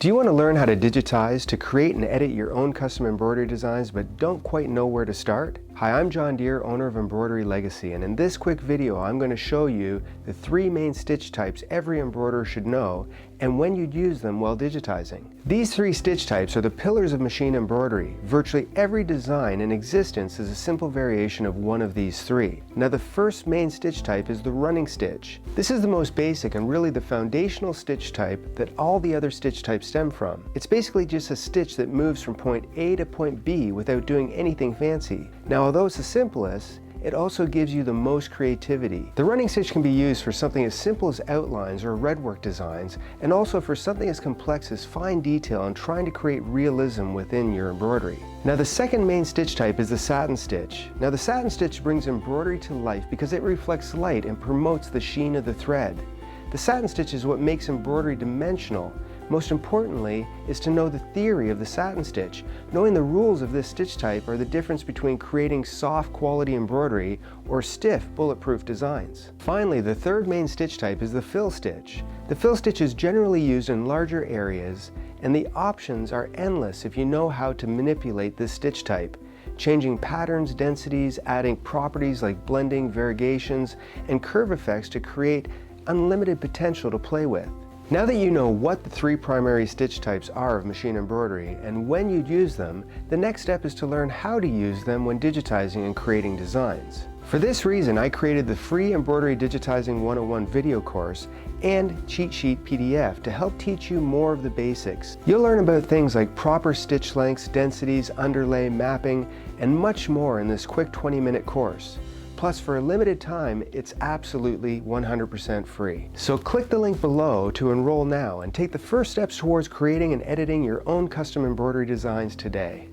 Do you want to learn how to digitize to create and edit your own custom embroidery designs but don't quite know where to start? Hi, I'm John Deere, owner of Embroidery Legacy, and in this quick video I'm going to show you the 3 main stitch types every embroiderer should know and when you'd use them while digitizing. These 3 stitch types are the pillars of machine embroidery. Virtually every design in existence is a simple variation of one of these 3. Now the first main stitch type is the running stitch. This is the most basic and really the foundational stitch type that all the other stitch types stem from. It's basically just a stitch that moves from point A to point B without doing anything fancy. Now although it's the simplest, it also gives you the most creativity. The running stitch can be used for something as simple as outlines or redwork designs, and also for something as complex as fine detail and trying to create realism within your embroidery. Now the second main stitch type is the satin stitch. Now the satin stitch brings embroidery to life because it reflects light and promotes the sheen of the thread. The satin stitch is what makes embroidery dimensional. Most importantly is to know the theory of the satin stitch. Knowing the rules of this stitch type are the difference between creating soft quality embroidery or stiff bulletproof designs. Finally, the third main stitch type is the fill stitch. The fill stitch is generally used in larger areas and the options are endless if you know how to manipulate this stitch type, changing patterns, densities, adding properties like blending, variegations, and curve effects to create unlimited potential to play with. Now that you know what the 3 primary stitch types are of machine embroidery and when you'd use them, the next step is to learn how to use them when digitizing and creating designs. For this reason, I created the free Embroidery Digitizing 101 video course and cheat sheet PDF to help teach you more of the basics. You'll learn about things like proper stitch lengths, densities, underlay, mapping, and much more in this quick 20-minute course. Plus, for a limited time, it's absolutely 100% free. So click the link below to enroll now and take the first steps towards creating and editing your own custom embroidery designs today.